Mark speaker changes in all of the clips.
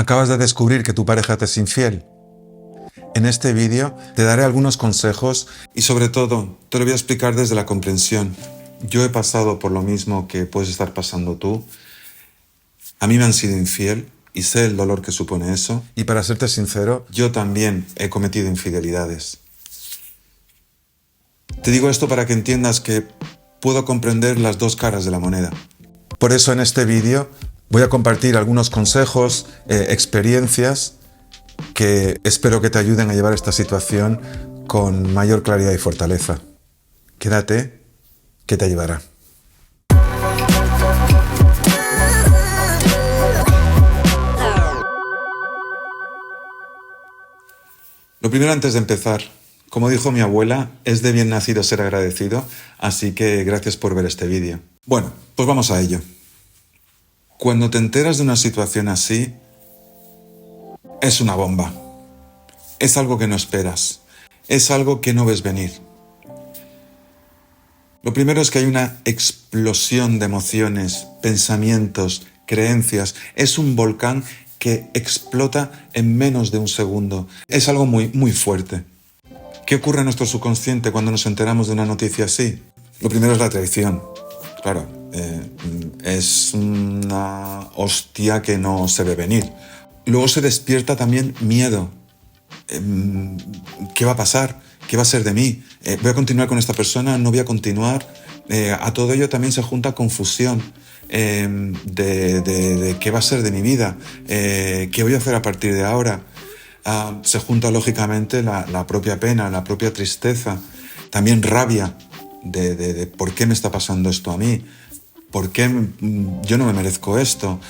Speaker 1: Acabas de descubrir que tu pareja te es infiel. En este vídeo te daré algunos consejos y sobre todo te lo voy a explicar desde la comprensión. Yo he pasado por lo mismo que puedes estar pasando tú. A mí me han sido infiel y sé el dolor que supone eso. Y para serte sincero, yo también he cometido infidelidades. Te digo esto para que entiendas que puedo comprender las dos caras de la moneda. Por eso en este vídeo voy a compartir algunos consejos, experiencias que espero que te ayuden a llevar esta situación con mayor claridad y fortaleza. Quédate, que te ayudará. Lo primero antes de empezar, como dijo mi abuela, es de bien nacido ser agradecido, así que gracias por ver este vídeo. Bueno, pues vamos a ello. Cuando te enteras de una situación así, es una bomba. Es algo que no esperas. Es algo que no ves venir. Lo primero es que hay una explosión de emociones, pensamientos, creencias. Es un volcán que explota en menos de un segundo. Es algo muy fuerte. ¿Qué ocurre en nuestro subconsciente cuando nos enteramos de una noticia así? Lo primero es la traición. Claro, es una hostia que no se ve venir. Luego se despierta también miedo. ¿Qué va a pasar? ¿Qué va a ser de mí? ¿Voy a continuar con esta persona? ¿No voy a continuar? A todo ello también se junta confusión de qué va a ser de mi vida, qué voy a hacer a partir de ahora. Se junta lógicamente la propia pena, la propia tristeza, también rabia de por qué me está pasando esto a mí, por qué yo no me merezco esto.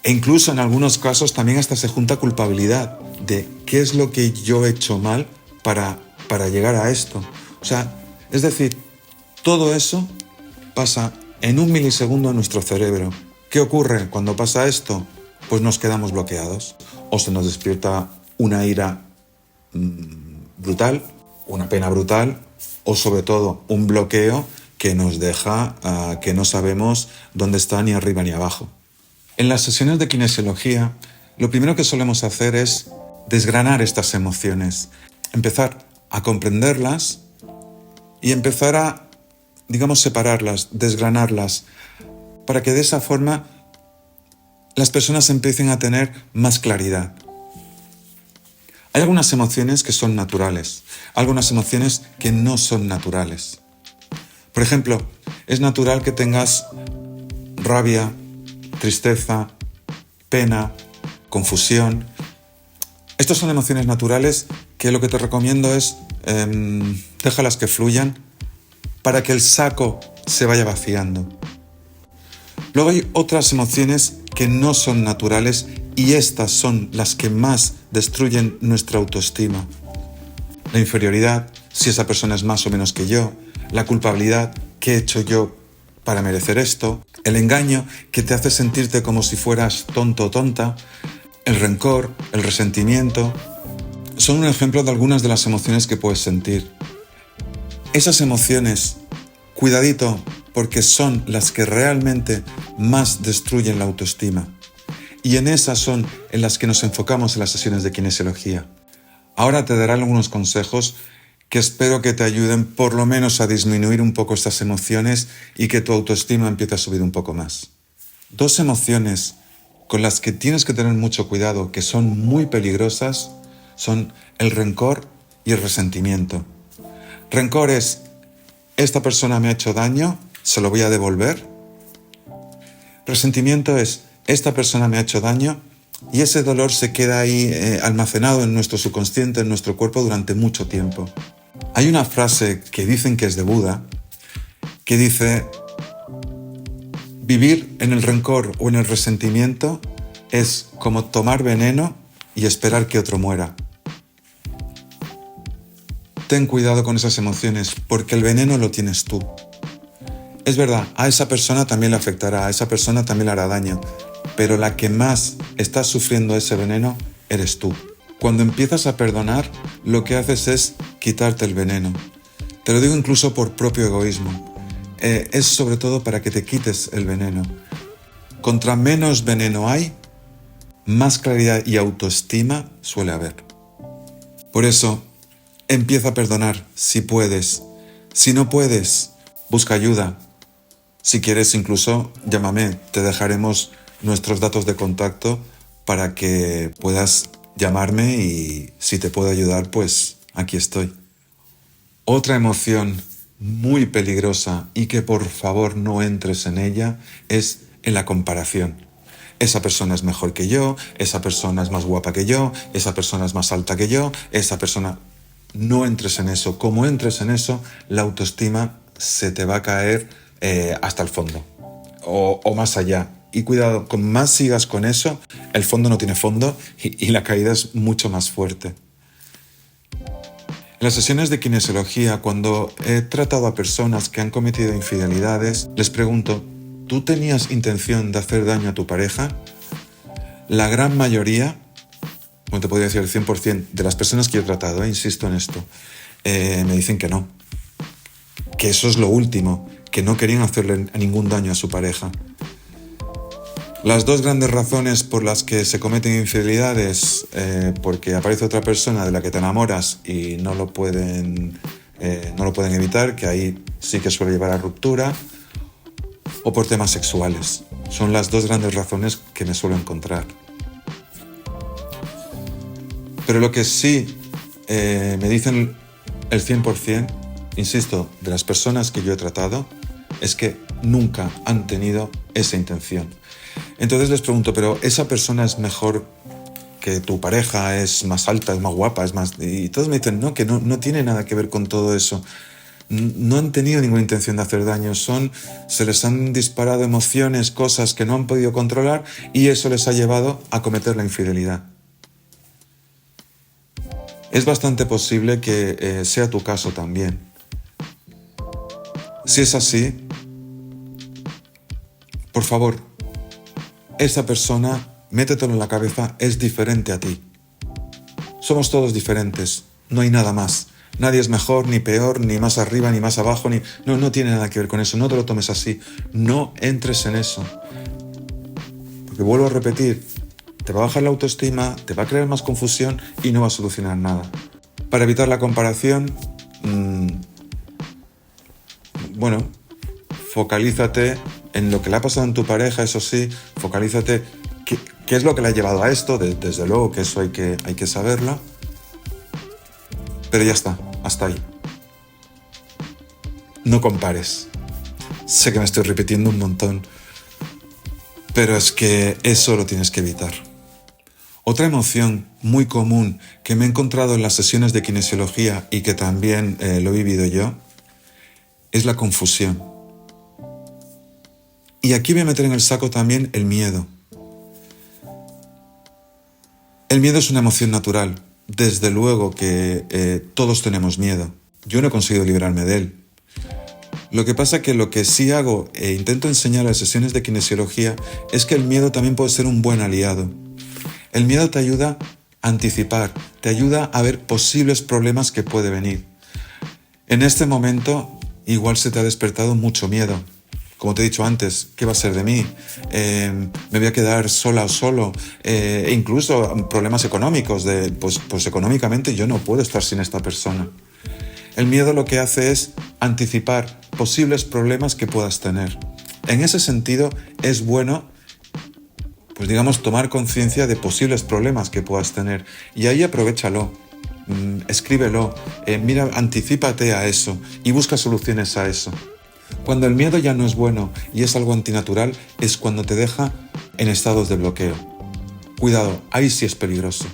Speaker 1: E incluso en algunos casos también hasta se junta culpabilidad de qué es lo que yo he hecho mal para llegar a esto. O sea, es decir, todo eso pasa en un milisegundo en nuestro cerebro. ¿Qué ocurre cuando pasa esto? Pues nos quedamos bloqueados. O se nos despierta una ira brutal, una pena brutal, o sobre todo un bloqueo que nos deja que no sabemos dónde está ni arriba ni abajo. En las sesiones de kinesiología, lo primero que solemos hacer es desgranar estas emociones, empezar a comprenderlas y empezar a, digamos, separarlas, desgranarlas, para que de esa forma las personas empiecen a tener más claridad. Hay algunas emociones que son naturales, algunas emociones que no son naturales. Por ejemplo, es natural que tengas rabia, tristeza, pena, confusión. Estas son emociones naturales que lo que te recomiendo es déjalas que fluyan para que el saco se vaya vaciando. Luego hay otras emociones que no son naturales y estas son las que más destruyen nuestra autoestima. La inferioridad, si esa persona es más o menos que yo, la culpabilidad, ¿qué he hecho yo para merecer esto? El engaño, que te hace sentirte como si fueras tonto o tonta, el rencor, el resentimiento, son un ejemplo de algunas de las emociones que puedes sentir. Esas emociones, cuidadito, porque son las que realmente más destruyen la autoestima. Y en esas son en las que nos enfocamos en las sesiones de kinesiología. Ahora te daré algunos consejos que espero que te ayuden por lo menos a disminuir un poco estas emociones y que tu autoestima empiece a subir un poco más. Dos emociones con las que tienes que tener mucho cuidado, que son muy peligrosas, son el rencor y el resentimiento. Rencor es, esta persona me ha hecho daño, se lo voy a devolver. Resentimiento es, esta persona me ha hecho daño y ese dolor se queda ahí almacenado en nuestro subconsciente, en nuestro cuerpo durante mucho tiempo. Hay una frase que dicen que es de Buda, que dice, vivir en el rencor o en el resentimiento es como tomar veneno y esperar que otro muera. Ten cuidado con esas emociones, porque el veneno lo tienes tú. Es verdad, a esa persona también le afectará, a esa persona también le hará daño, pero la que más está sufriendo ese veneno eres tú. Cuando empiezas a perdonar, lo que haces es quitarte el veneno. Te lo digo incluso por propio egoísmo. Es sobre todo para que te quites el veneno. Contra menos veneno hay, más claridad y autoestima suele haber. Por eso, empieza a perdonar si puedes. Si no puedes, busca ayuda. Si quieres, incluso llámame, te dejaremos nuestros datos de contacto para que puedas llamarme y si te puedo ayudar, pues aquí estoy. Otra emoción muy peligrosa y que por favor no entres en ella es en la comparación. Esa persona es mejor que yo, esa persona es más guapa que yo, esa persona es más alta que yo, esa persona... No entres en eso. Como entres en eso, la autoestima se te va a caer hasta el fondo o más allá. Y cuidado, con más sigas con eso, el fondo no tiene fondo y la caída es mucho más fuerte. En las sesiones de kinesiología, cuando he tratado a personas que han cometido infidelidades, les pregunto, ¿tú tenías intención de hacer daño a tu pareja? La gran mayoría, bueno, te podría decir el 100% de las personas que he tratado, insisto en esto, me dicen que no. Que eso es lo último, que no querían hacerle ningún daño a su pareja. Las dos grandes razones por las que se cometen infidelidades, porque aparece otra persona de la que te enamoras y no lo pueden evitar, que ahí sí que suele llevar a ruptura, o por temas sexuales. Son las dos grandes razones que me suelo encontrar. Pero lo que sí me dicen el 100%, insisto, de las personas que yo he tratado, es que nunca han tenido esa intención. Entonces les pregunto, ¿pero esa persona es mejor que tu pareja? ¿Es más alta, es más guapa, es más...? Y todos me dicen, no, que no tiene nada que ver con todo eso. No han tenido ninguna intención de hacer daño. Se les han disparado emociones, cosas que no han podido controlar y eso les ha llevado a cometer la infidelidad. Es bastante posible que sea tu caso también. Si es así, por favor, esa persona, métetelo en la cabeza, es diferente a ti. Somos todos diferentes, no hay nada más. Nadie es mejor, ni peor, ni más arriba, ni más abajo, No tiene nada que ver con eso, no te lo tomes así. No entres en eso. Porque vuelvo a repetir, te va a bajar la autoestima, te va a crear más confusión y no va a solucionar nada. Para evitar la comparación, focalízate en lo que le ha pasado en tu pareja, eso sí, focalízate qué es lo que le ha llevado a esto, desde luego que eso hay que saberlo, pero ya está, hasta ahí. No compares. Sé que me estoy repitiendo un montón, pero es que eso lo tienes que evitar. Otra emoción muy común que me he encontrado en las sesiones de kinesiología y que también lo he vivido yo, es la confusión. Y aquí voy a meter en el saco también el miedo. El miedo es una emoción natural. Desde luego que todos tenemos miedo. Yo no he conseguido librarme de él. Lo que pasa que lo que sí hago e intento enseñar en las sesiones de kinesiología es que el miedo también puede ser un buen aliado. El miedo te ayuda a anticipar, te ayuda a ver posibles problemas que puede venir. En este momento igual se te ha despertado mucho miedo. Como te he dicho antes, ¿qué va a ser de mí? ¿Me voy a quedar sola o solo? Incluso problemas económicos, pues económicamente yo no puedo estar sin esta persona. El miedo lo que hace es anticipar posibles problemas que puedas tener. En ese sentido es bueno, pues digamos, tomar conciencia de posibles problemas que puedas tener. Y ahí aprovéchalo, escríbelo, mira, anticípate a eso y busca soluciones a eso. Cuando el miedo ya no es bueno y es algo antinatural, es cuando te deja en estados de bloqueo. Cuidado, ahí sí es peligroso.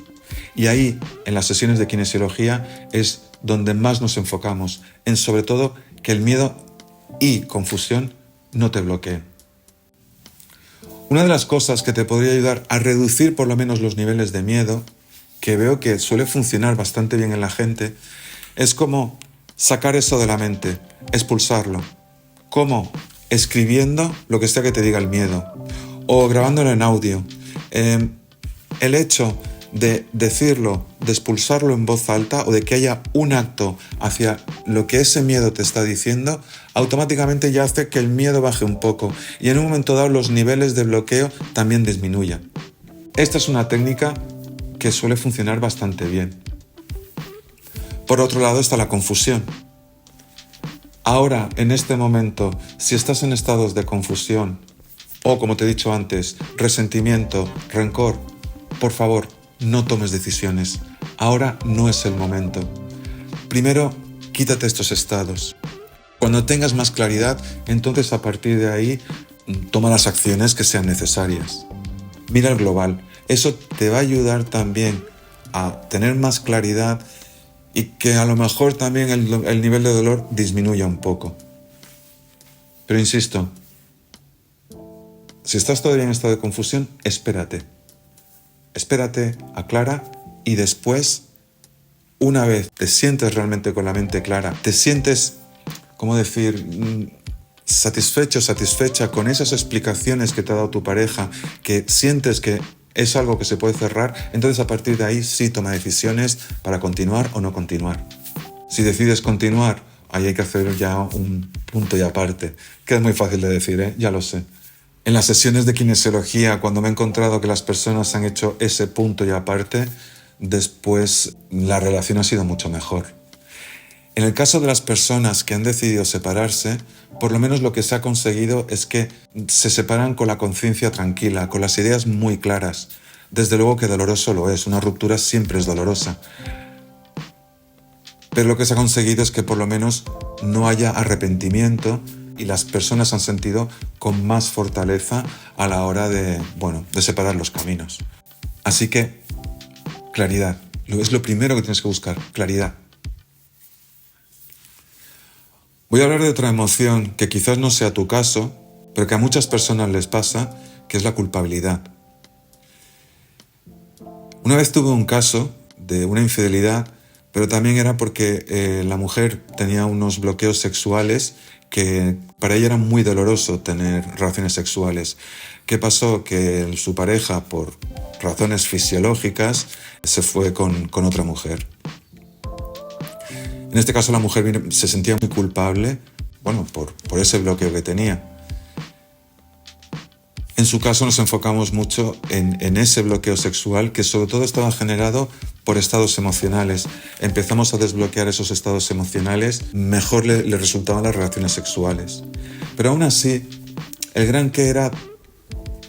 Speaker 1: Y ahí, en las sesiones de kinesiología, es donde más nos enfocamos, en sobre todo que el miedo y confusión no te bloqueen. Una de las cosas que te podría ayudar a reducir por lo menos los niveles de miedo, que veo que suele funcionar bastante bien en la gente, es como sacar eso de la mente, expulsarlo. ¿Cómo? Escribiendo lo que sea que te diga el miedo o grabándolo en audio. El hecho de decirlo, de expulsarlo en voz alta o de que haya un acto hacia lo que ese miedo te está diciendo, automáticamente ya hace que el miedo baje un poco y en un momento dado los niveles de bloqueo también disminuyan. Esta es una técnica que suele funcionar bastante bien. Por otro lado está la confusión. Ahora, en este momento, si estás en estados de confusión o, como te he dicho antes, resentimiento, rencor, por favor, no tomes decisiones. Ahora no es el momento. Primero, quítate estos estados. Cuando tengas más claridad, entonces a partir de ahí, toma las acciones que sean necesarias. Mira el global. Eso te va a ayudar también a tener más claridad y que a lo mejor también el nivel de dolor disminuya un poco. Pero insisto, si estás todavía en estado de confusión, espérate. Espérate, aclara y después, una vez te sientes realmente con la mente clara, te sientes, ¿cómo decir?, satisfecho, satisfecha con esas explicaciones que te ha dado tu pareja, que sientes que es algo que se puede cerrar, entonces a partir de ahí sí toma decisiones para continuar o no continuar. Si decides continuar, ahí hay que hacer ya un punto y aparte, que es muy fácil de decir, ya lo sé. En las sesiones de kinesiología, cuando me he encontrado que las personas han hecho ese punto y aparte, después la relación ha sido mucho mejor. En el caso de las personas que han decidido separarse, por lo menos lo que se ha conseguido es que se separan con la conciencia tranquila, con las ideas muy claras. Desde luego que doloroso lo es, una ruptura siempre es dolorosa. Pero lo que se ha conseguido es que por lo menos no haya arrepentimiento y las personas han sentido con más fortaleza a la hora de separar los caminos. Así que, claridad. Es lo primero que tienes que buscar, claridad. Voy a hablar de otra emoción que quizás no sea tu caso, pero que a muchas personas les pasa, que es la culpabilidad. Una vez tuve un caso de una infidelidad, pero también era porque la mujer tenía unos bloqueos sexuales que para ella era muy doloroso tener relaciones sexuales. ¿Qué pasó? Que su pareja, por razones fisiológicas, se fue con otra mujer. En este caso la mujer se sentía muy culpable, por ese bloqueo que tenía. En su caso nos enfocamos mucho en ese bloqueo sexual que sobre todo estaba generado por estados emocionales. Empezamos a desbloquear esos estados emocionales, mejor le resultaban las relaciones sexuales. Pero aún así, el gran qué era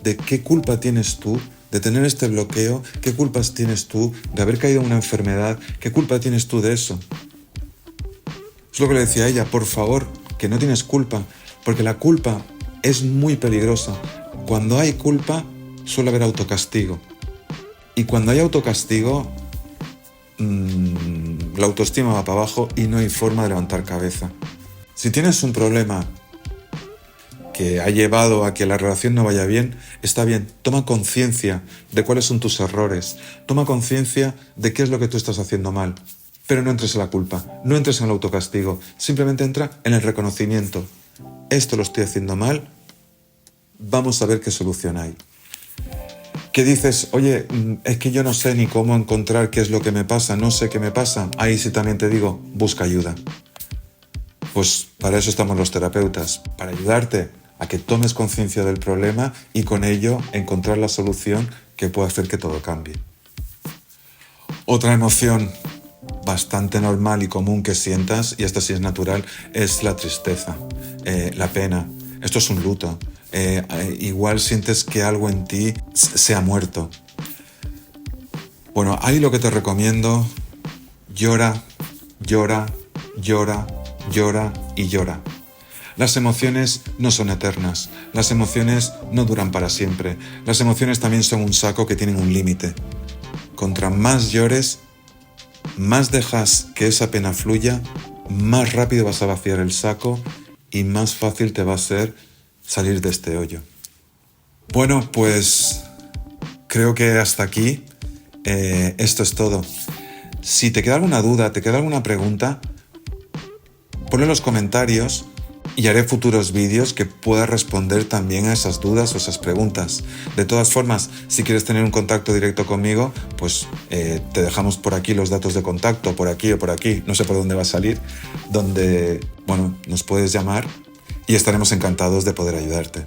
Speaker 1: de qué culpa tienes tú de tener este bloqueo, qué culpas tienes tú de haber caído en una enfermedad, qué culpa tienes tú de eso. Es lo que le decía a ella, por favor, que no tienes culpa, porque la culpa es muy peligrosa. Cuando hay culpa, suele haber autocastigo. Y cuando hay autocastigo, la autoestima va para abajo y no hay forma de levantar cabeza. Si tienes un problema que ha llevado a que la relación no vaya bien, está bien, toma conciencia de cuáles son tus errores, toma conciencia de qué es lo que tú estás haciendo mal. Pero no entres en la culpa, no entres en el autocastigo, simplemente entra en el reconocimiento. Esto lo estoy haciendo mal, vamos a ver qué solución hay. ¿Qué dices? Oye, es que yo no sé ni cómo encontrar qué es lo que me pasa, no sé qué me pasa. Ahí sí también te digo, busca ayuda. Pues para eso estamos los terapeutas, para ayudarte a que tomes conciencia del problema y con ello encontrar la solución que pueda hacer que todo cambie. Otra emoción bastante normal y común que sientas, y esta sí es natural, es la tristeza, la pena. Esto es un luto. Igual sientes que algo en ti se ha muerto. Bueno, ahí lo que te recomiendo, llora, llora, llora, llora y llora. Las emociones no son eternas, las emociones no duran para siempre, las emociones también son un saco que tienen un límite. Contra más llores, más dejas que esa pena fluya, más rápido vas a vaciar el saco y más fácil te va a ser salir de este hoyo. Bueno, pues creo que hasta aquí esto es todo. Si te queda alguna duda, te queda alguna pregunta, ponlo en los comentarios y haré futuros vídeos que pueda responder también a esas dudas o esas preguntas. De todas formas, si quieres tener un contacto directo conmigo, pues te dejamos por aquí los datos de contacto, por aquí o por aquí, no sé por dónde va a salir, donde, nos puedes llamar y estaremos encantados de poder ayudarte.